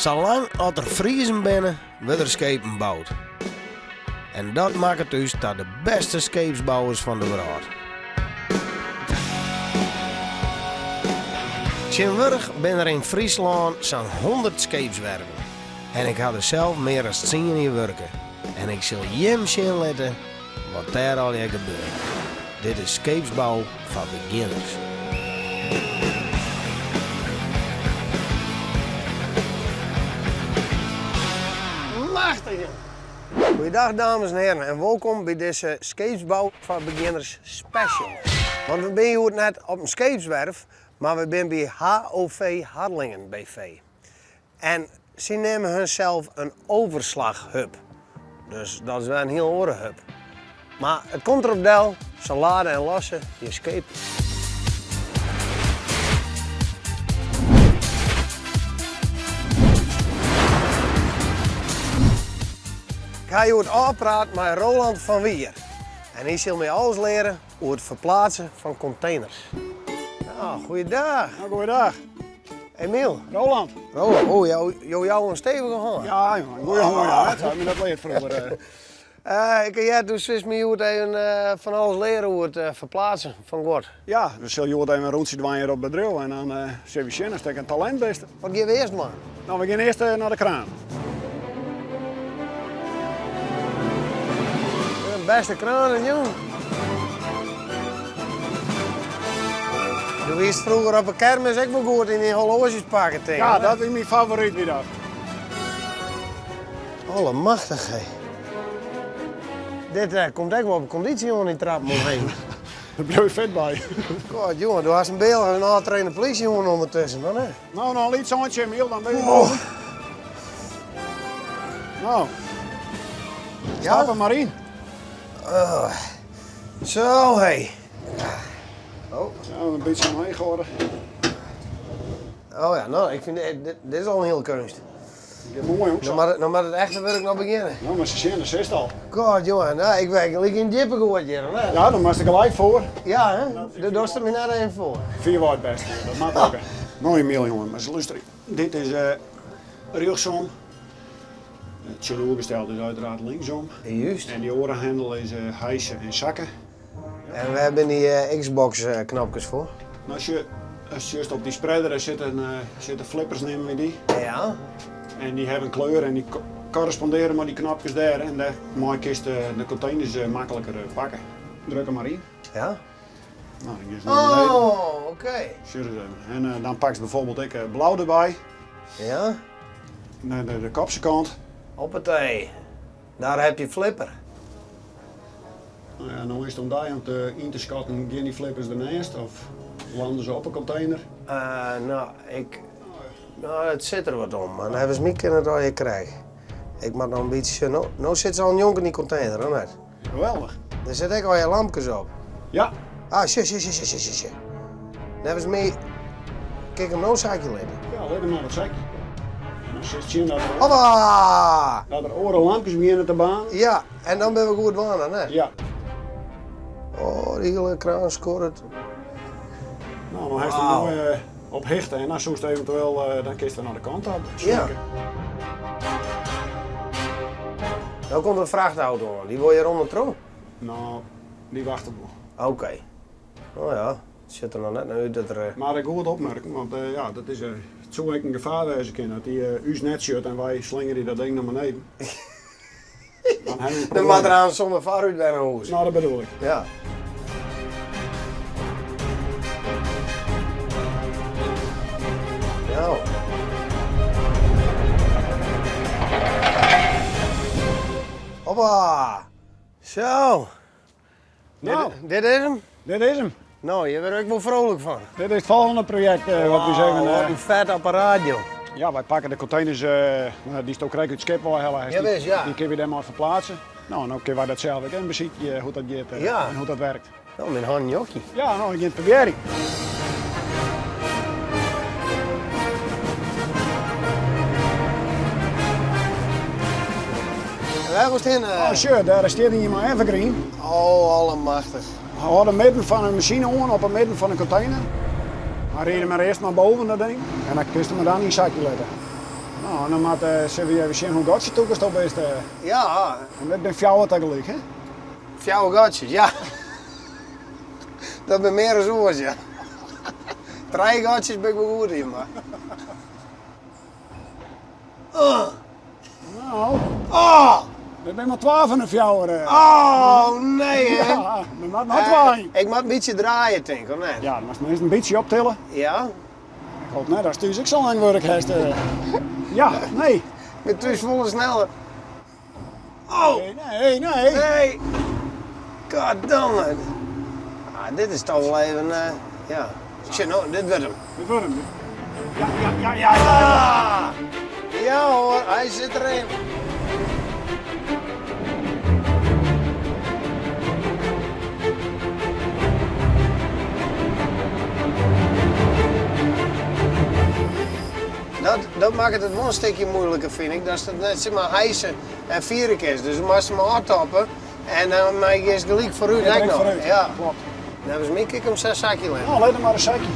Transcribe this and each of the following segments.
Zolang als er vriezen binnen, worden er schepen gebouwd. En dat maakt het dus tot de beste scheepsbouwers van de wereld. Tegenwoordig ben er in Friesland zo'n 100 scheepswerven. En ik had er zelf meer dan 10 in werken. En ik zal jem zien letten wat daar al gebeurt. Dit is scheepsbouw voor beginners. Machtig! Goeiedag dames en heren en welkom bij deze scheepsbouw voor beginners special. Want we zijn hier net op een scheepswerf, maar we zijn bij HOV Harlingen BV. En ze nemen hunzelf een overslaghub. Dus dat is wel een heel andere hub. Maar het komt erop del, ze laden en lossen je scheep. Ik ga je het afpraten met Roland van Wier. En hij zal mij alles leren hoe het verplaatsen van containers. Nou, goeiedag. Nou, goeiedag. Emiel. Roland. Roland, oh, jou een stevige hand. Ja, jongen. Goeie honger, ja. Dat had me dat leerd vroeger. Ik kan jij dus eens mij hoe het even van alles leren hoe het verplaatsen van God. Ja, dan zul je even een rondje dwaaien op het drill en dan zien we zien als ik een talent beste. Wat geven we eerst maar? Nou, we gaan eerst naar de kraan. De beste kranen, jongen. Je wist vroeger op een kermis ook wel goed in die horloges pakken tegen. Ja, dat is mijn favoriet weer dat. Allemachtig, hé. Dit komt echt wel op conditie, jongen, die trap omheen. Daar blijf je vet bij. God, jongen, er was een beeld en een aantrainde politiejongen ondertussen, dan hè? Nou, nog iets zoontje, Emiel, dan ben je boven. Nou, stap er maar in. Zo, hé. Oh. Zo, een beetje omheen geworden. Oh ja, nou, ik vind dit is al een heel kunst. Ja, mooi, jongens. Dan moet het echte werk nog beginnen. Nou, maar ze zien, dat is al. God, jongen, nou, ik werk gelijk in diepe gehoord hier, hè? Ja, dan moest ik gelijk voor. Ja, hè? Daar dorst er me net even voor. 4 wordt best, dat mag ook. Mooi Emiel, jongen, maar ze luisteren. Dit is rechtsom. Het chirurgenstel is uiteraard linksom. Juist. En die orenhendel is hijsen en zakken. En we hebben die Xbox knopjes voor. En als je juist op die spreader zitten flippers nemen we die. Ja. En die hebben kleur en die corresponderen met die knopjes daar. En daar maak je de containers makkelijker pakken. Druk hem maar in. Ja? Nou, dan is het naar beneden. Oh, oké. En dan pak je bijvoorbeeld ik blauw erbij. Ja? De kopse kant. Hoppatee. Daar heb je flipper. Nou ja, nou is het om daar in te schatten, gaan die flippers ernaast of landen ze op een container? Nou, het zit er wat om, maar dan hebben ze mij kunnen dat je krijgen. Ik mag nog een beetje. Nou zit ze al een jongen in die container, hoor net. Geweldig. Er zitten ook al je lampjes op. Ja. Ah, shit. Dan hebben ze mij. Kijk hem nou zaakje liggen. Ja, let maar wat zakje. En dan zit je dat Hoppa! dat er orenlampjes beginnen te baan. Ja, en dan ben we goed wanen, hè? Ja. Oh, die hele kraan scoort. Nou, dan heeft hij mooi op hechten en dan zoest eventueel, dan kiest hij naar de kant op. Ja. Dan komt een vrachtauto aan, die wil je rond de trouw. Nou, die wachten nog. Oké. Oh ja, het zit er nog net uit dat er. Maar ik goed opmerken, want ja, dat is het zou ook een gevaar wezen kunnen. Dat die us net shut en wij slingeren dat ding naar beneden. Dan hebben we Dan mag er aan zonder varuit bij een hoes. Nou, dat bedoel ik. Ja. Nou. Hoppa. Zo. Nou. Dit is hem? Dit is hem. Nou, je bent er ook wel vrolijk van. Dit is het volgende project wat we zeggen. Wat een vet apparaat, joh. Ja, wij pakken de containers, die stok uit het schip wel heel erg. Ja, wees, ja. Die kunnen we dan maar verplaatsen. Nou, en dan kunnen wij dat zelf ook in zien hoe dat gaat Ja. en hoe dat werkt. Nou, mijn hand jokkie. Ja, nou, ik ga het proberen. En waar was het heen? Oh, sure, daar staat hier maar evergreen. Oh, allemachtig. We hadden midden van een machine aan op het midden van een container. We reden maar eerst naar boven dat ding en dan kun je hem dan in een zakje leggen. Nou, dan moet we even zien hoe goed je toekomst is. Ja, En dat ben jou tegelijk, hè? fjouwe gatjes, ja. Dat ben meer dan oors, ja. 3 gatjes ben ik wel goed in, maar. Nou, Oh! dat ben maar 12 en een fjouwer. Oh, nee, hè? Ja, dat moet nog 2. Ik moet een beetje draaien, denk ik, of net? Ja, dan moet je eerst een beetje optillen. Ja? Ik hoop net, als thuis ik zo lang werk heeft. Ja, nee. Met thuis volle sneller. Oh! Nee. Nee! Goddamme! Ah, dit is toch wel even, ja. Shit, nou, dit werd hem. Dit wordt hem. Ja. Ah! Ja hoor, hij zit erin. Dat maakt het wel een stukje moeilijker, vind ik. Dat is het net zeg maar hijsen en vieren is. Dus we moesten maar aftappen en dan maak je eens gelijk vooruit. Ja, nog. vooruit. Ja. Klopt. Dan hebben ze mij kijk om 6 zakje liggen. Nou, alleen maar een zakje.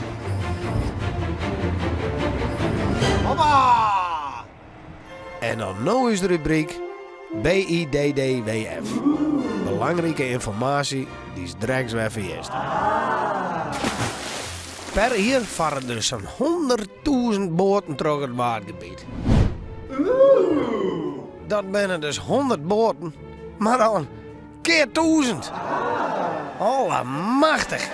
Hoppa! En dan nu is de rubriek BIDDWF. Belangrijke informatie die is direct weer verjest. Per jaar varen dus zo'n 100.000 boten door het watergebied. Dat zijn dus 100 boten, maar dan keer 1000. Allemachtig.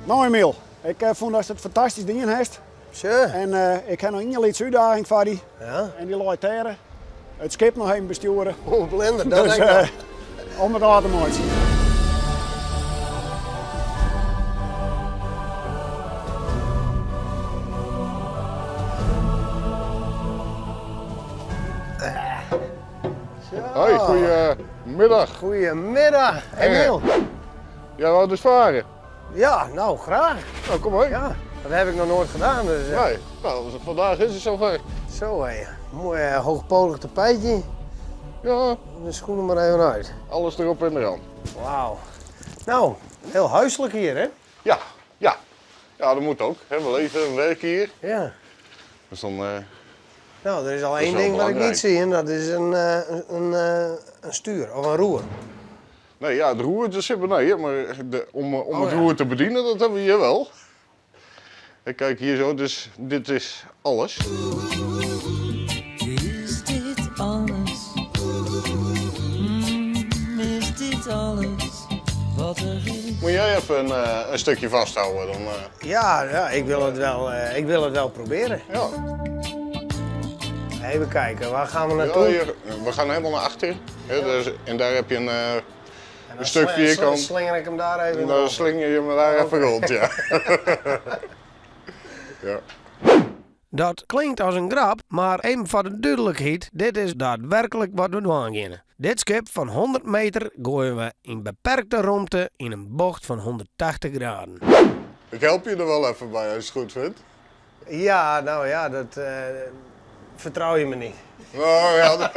Nou Emiel, ik vond dat het fantastisch ding heeft. Zo. En ik heb nog een iets uitdaging voor die. Ja. En die loiteren. Het schip nog even besturen. Oh, blender, dat Dus denk ik wel. om het laten mooi te zien. Hoi, goedemiddag. Goedemiddag, Emiel. Jij wou dus varen? Ja, nou graag. Nou, kom maar. Ja, dat heb ik nog nooit gedaan. Dus, Nee, nou, vandaag is het zover. Zo hé, mooi hoogpolig tapijtje. Ja, De schoenen maar even uit. alles erop en eraan. Wauw. Nou, heel huiselijk hier hè? Ja, ja. Ja, dat moet ook. Hè. We leven en werken hier. Ja. Dus dan, Nou, er is al is één wel ding wat ik niet belangrijk. zie en dat is een stuur of een roer. nee, ja, het roer dat zit beneden, maar om het ja. roer te bedienen, dat hebben we hier wel. En kijk hier zo, dus dit is alles. Is dit alles? Is dit alles wat er is? Moet jij even een stukje vasthouden, dan Ja, ik wil het wel proberen. ja. Even kijken, waar gaan we Ja, naartoe? hier, we gaan helemaal naar achter. Hè, dus, en daar heb je En dan een stuk vierkant. Slinger ik hem daar even in. Dan slinger je me daar even rond, ja. Ja. Dat klinkt als een grap, maar even voor de duidelijkheid, dit is daadwerkelijk wat we doen gaan. Dit schip van 100 meter gooien we in beperkte ruimte in een bocht van 180 graden. Ik help je er wel even bij als je het goed vindt. Ja, nou ja, dat vertrouw je me niet. Nou ja.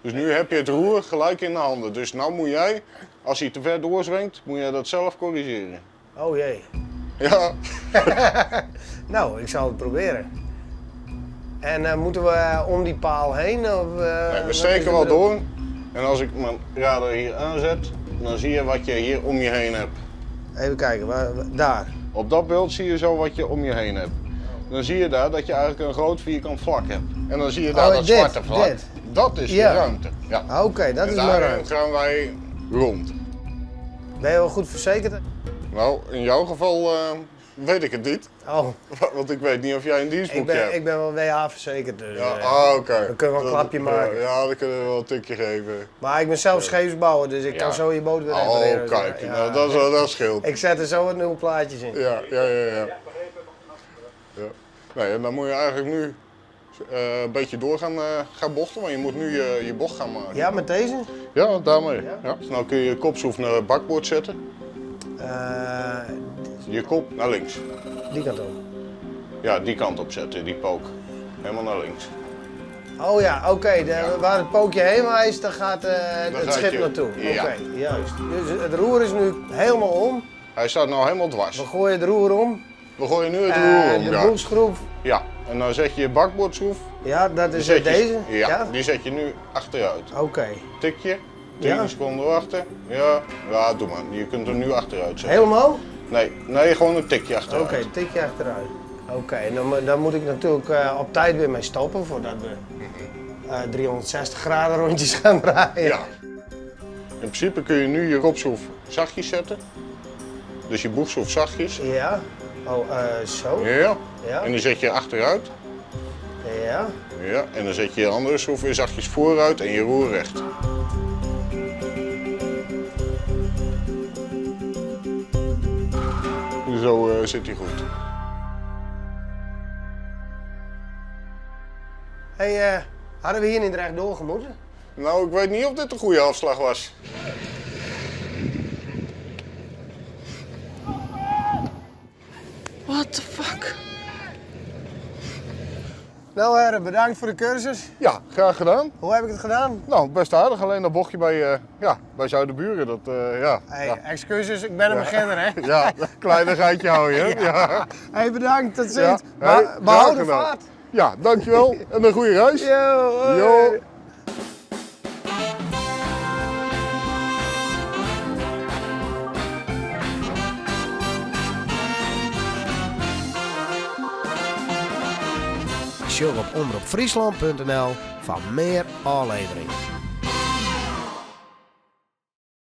Dus nu heb je het roer gelijk in de handen. Dus nou moet jij, als hij te ver doorzwengt, moet jij dat zelf corrigeren. Oh jee. Ja. Nou, ik zal het proberen. En moeten we om die paal heen? Of, Nee, we wat steken is de wel bedoeling? door. En als ik mijn radar hier aanzet, dan zie je wat je hier om je heen hebt. Even kijken, daar. Op dat beeld zie je zo wat je om je heen hebt. Dan zie je daar dat je eigenlijk een groot vierkant vlak hebt. En dan zie je daar Oh, dat dit, zwarte vlak. dit. Dat is Ja. de ruimte. Ja. Oké, dat En is mijn daarin ruimte. gaan wij rond. Ben je wel goed verzekerd? Nou, in jouw geval weet ik het niet. Oh, Want ik weet niet of jij een dienstboekje hebt. ik ben wel WH verzekerd dus. Ja, oké. dan kunnen we een klapje maken. Ja, dan kunnen we wel een tikje geven. Maar ik ben zelf scheepsbouwer, dus ik Ja. kan zo je boot weer Oh, repareren. kijk. Ja. Nou, dat scheelt. Ik zet er zo wat nieuwe plaatjes in. Ja. Nee, en dan moet je eigenlijk nu een beetje door gaan bochten, want je moet nu je bocht gaan maken. Ja, met deze? Ja, daarmee. Ja. Dus nou kun je je kopschroef naar het bakboord zetten. Je kop naar links. Die kant op. Ja, die kant op zetten, die pook. Helemaal naar links. Oh ja, oké. Waar het pookje heen wijst, dan gaat het gaat schip je- naartoe. ja. Oké, juist. Dus het roer is nu helemaal om. Hij staat nou helemaal dwars. We gooien het roer om. We gooien nu het roer om. De Ja. boelschroef, Ja, en dan zet je je bakboordschroef. ja, dat Die is zet je- deze? Ja, die zet je nu achteruit. Oké. Tikje, 10 Ja. seconden wachten. Ja, doe maar. Je kunt hem nu achteruit zetten. Helemaal? Nee, gewoon een tikje achteruit. Oké, tikje achteruit. Oké, en dan moet ik natuurlijk op tijd weer mee stoppen voordat we 360 graden rondjes gaan draaien. Ja. In principe kun je nu je ropschroef zachtjes zetten. Dus je boegschroef zachtjes. Ja. Oh, zo. Ja. Ja. En die zet je achteruit. Ja. Ja. En dan zet je je andere schroef weer zachtjes vooruit en je roer recht. Zo zit hij goed. Hey, hadden we hier niet recht doorgemoeten? Nou, ik weet niet of dit een goede afslag was. What the fuck? Nou heren, bedankt voor de cursus. Ja, graag gedaan. Hoe heb ik het gedaan? Nou, best aardig. Alleen dat bochtje bij Zuiderburen, dat Hey, ja. excuses, ik ben een beginner hè. Ja, kleinigheidje hou je, hè? Ja. Hey, bedankt, tot ziens. Ja. Maar Hey, behoud graag de gedaan. vaart. Ja, dankjewel en een goede reis. Yo, hoi. Jo. Show op omroepfriesland.nl van meer afleveringen.